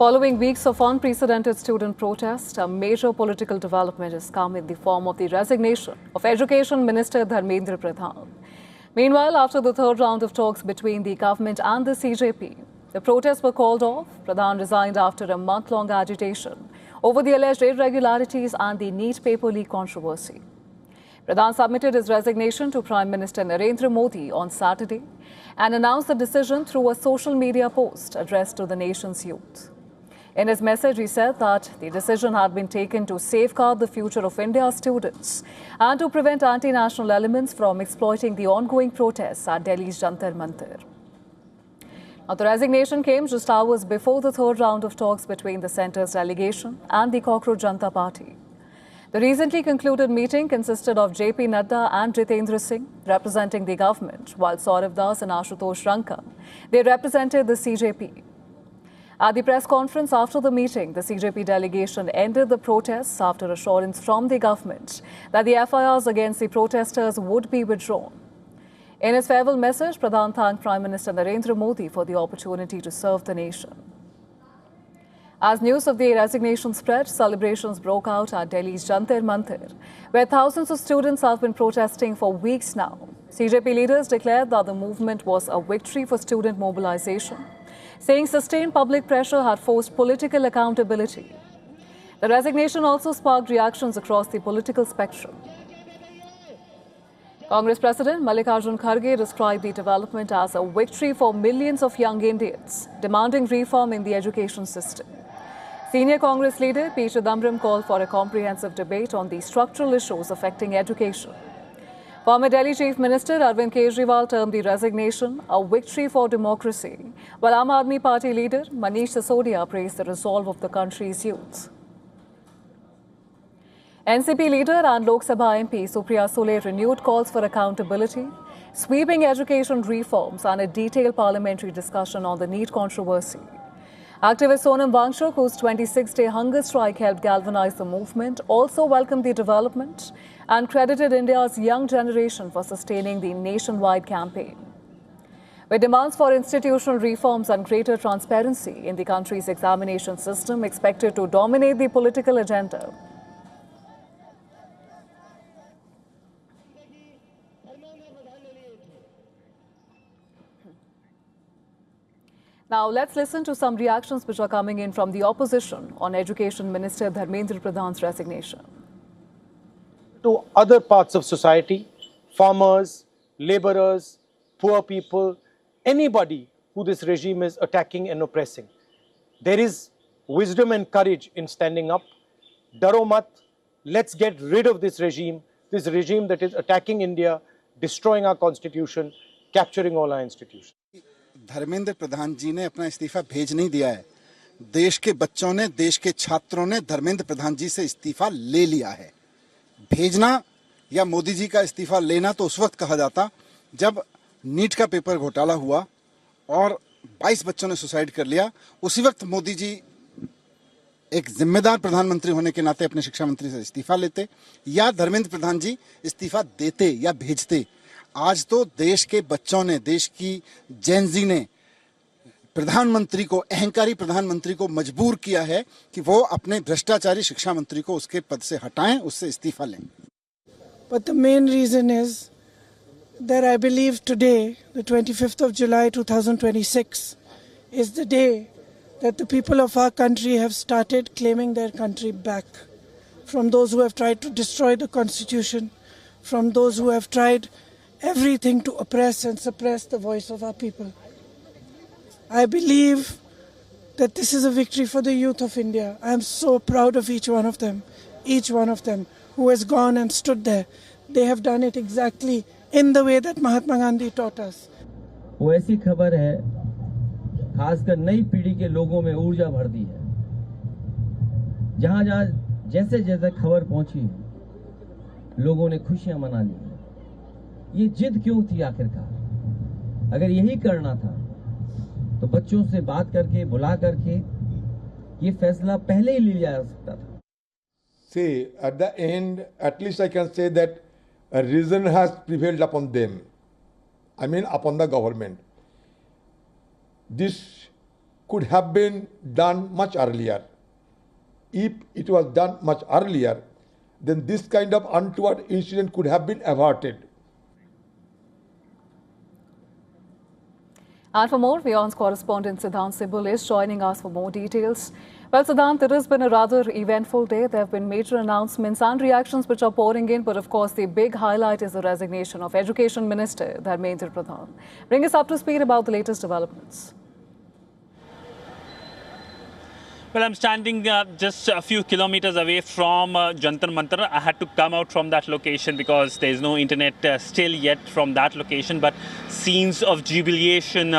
Following weeks of unprecedented student protest, a major political development has come in the form of the resignation of Education Minister Dharmendra Pradhan. Meanwhile, after the third round of talks between the government and the CJP, the protests were called off. Pradhan resigned after a month-long agitation over the alleged irregularities and the NEET paper leak controversy. Pradhan submitted his resignation to Prime Minister Narendra Modi on Saturday and announced the decision through a social media post addressed to the nation's youth. In his message, he said that the decision had been taken to safeguard the future of India's students and to prevent anti-national elements from exploiting the ongoing protests at Delhi's Jantar Mantar. Now, the resignation came just hours before the third round of talks between the centre's delegation and the Cockroach Janta Party. The recently concluded meeting consisted of JP Nadda and Jitendra Singh representing the government, while Saurav Das and Ashutosh Ranka, they represented the CJP. At the press conference after the meeting, the CJP delegation ended the protests after assurance from the government that the FIRs against the protesters would be withdrawn. In his farewell message, Pradhan thanked Prime Minister Narendra Modi for the opportunity to serve the nation. As news of the resignation spread, celebrations broke out at Delhi's Jantar Mantar, where thousands of students have been protesting for weeks now. CJP leaders declared that the movement was a victory for student mobilization, saying sustained public pressure had forced political accountability. The resignation also sparked reactions across the political spectrum. Congress President Mallikarjun Kharge described the development as a victory for millions of young Indians, demanding reform in the education system. Senior Congress leader P. Chidambaram called for a comprehensive debate on the structural issues affecting education. Former Delhi Chief Minister Arvind Kejriwal termed the resignation a victory for democracy, while Aam Aadmi Party leader Manish Sisodia praised the resolve of the country's youth. NCP leader and Lok Sabha MP Supriya Sule renewed calls for accountability, sweeping education reforms and a detailed parliamentary discussion on the NEET controversy. Activist Sonam Wangchuk, whose 26-day hunger strike helped galvanize the movement, also welcomed the development and credited India's young generation for sustaining the nationwide campaign. With demands for institutional reforms and greater transparency in the country's examination system expected to dominate the political agenda, now, let's listen to some reactions which are coming in from the opposition on Education Minister Dharmendra Pradhan's resignation. To other parts of society, farmers, laborers, poor people, anybody who this regime is attacking and oppressing. There is wisdom and courage in standing up. Daro mat, let's get rid of this regime that is attacking India, destroying our constitution, capturing all our institutions. Dharmendra Pradhan जी ने अपना इस्तीफा भेज नहीं दिया है। देश के बच्चों ने, देश के छात्रों ने धर्मेंद्र प्रधान जी से इस्तीफा ले लिया है। भेजना या मोदी जी का इस्तीफा लेना तो उस वक्त कहा जाता जब नीट का पेपर घोटाला हुआ और 22 बच्चों ने सुसाइड कर लिया। उसी वक्त मोदी जी एक जिम्मेदार प्रधानमंत्री होने के नाते अपने शिक्षा मंत्री से इस्तीफा लेते, या धर्मेंद्र प्रधान जी इस्तीफा देते या भेजते। आज तो देश के बच्चों ने, देश की जेनजी ने प्रधानमंत्री को, अहंकारी प्रधानमंत्री को मजबूर किया है कि वो अपने भ्रष्टाचारी शिक्षा मंत्री को उसके पद से हटाएं, उससे इस्तीफा लें। But the main reason is that I believe today, the 25th of July 2026, is the day that the people of our country have started claiming their country back from those who have tried to destroy the constitution, from those who have tried everything to oppress and suppress the voice of our people. I believe that this is a victory for the youth of India. I am so proud of each one of them who has gone and stood there. They have done it exactly in the way that Mahatma Gandhi taught us. वो ऐसी खबर है, खासकर नई पीढ़ी के लोगों में ऊर्जा भर दी है। जहां-जहां जैसे-जैसे खबर पहुंची, लोगों ने खुशियां मना ली। ये जिद क्यों थी आखिरकार? अगर यही करना था तो बच्चों से बात करके, बुला करके ये फैसला पहले ही लिया जा सकता था। See, at the end, at least I can say that a reason has prevailed upon them. I mean, upon the government. This could have been done much earlier. If it was done much earlier, then this kind of untoward incident could have been averted. And for more, WION's correspondent Siddhant Sibul is joining us for more details. Well, Siddhant, it has been a rather eventful day. There have been major announcements and reactions which are pouring in. But of course, the big highlight is the resignation of Education Minister Dharmendra Pradhan. Bring us up to speed about the latest developments. Well, I'm standing just a few kilometers away from Jantar Mantar. I had to come out from that location because there's no internet still yet from that location. But scenes of jubilation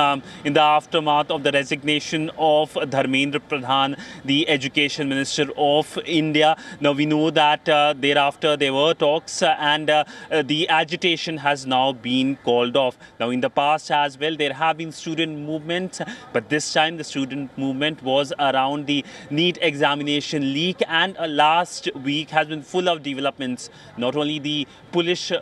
in the aftermath of the resignation of Dharmendra Pradhan, the Education Minister of India. Now, we know that thereafter there were talks and the agitation has now been called off. Now, in the past as well, there have been student movements, but this time the student movement was around the NEET examination leak, and last week has been full of developments. Not only the police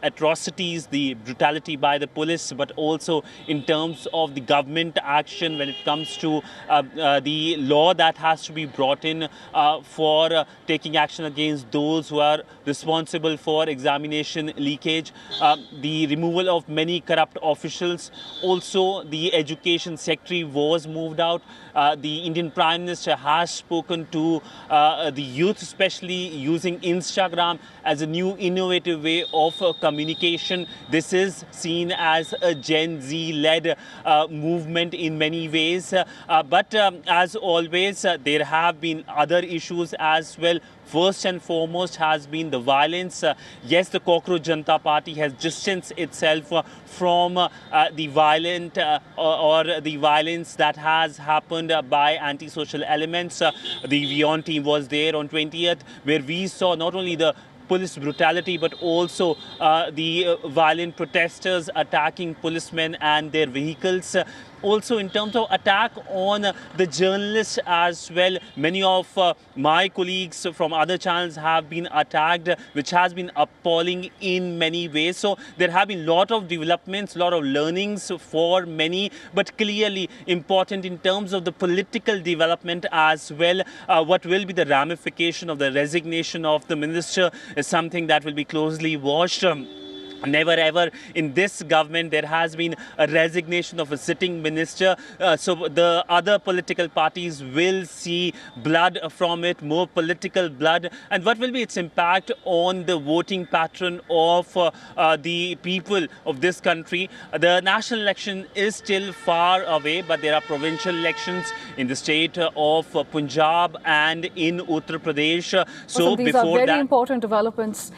atrocities, the brutality by the police, but also in terms of the government action when it comes to the law that has to be brought in for taking action against those who are responsible for examination leakage, the removal of many corrupt officials. Also, the education secretary was moved out. The Indian Prime Minister has spoken to the youth, especially using Instagram as a new innovative way of communication. This is seen as a Gen Z-led movement in many ways. But as always, there have been other issues as well. First and foremost has been the violence. Yes, the Cockroach Janta Party has distanced itself from the violent or the violence that has happened by anti-social elements. The WION team was there on 20th, where we saw not only the police brutality, but also the violent protesters attacking policemen and their vehicles. Also, in terms of attack on the journalists as well, many of my colleagues from other channels have been attacked, which has been appalling in many ways. So there have been a lot of developments, a lot of learnings for many, but clearly important in terms of the political development as well. What will be the ramification of the resignation of the minister is something that will be closely watched. Never ever in this government there has been a resignation of a sitting minister. So the other political parties will see blood from it, more political blood. And what will be its impact on the voting pattern of the people of this country? The national election is still far away, but there are provincial elections in the state of Punjab and in Uttar Pradesh. So these are very important developments.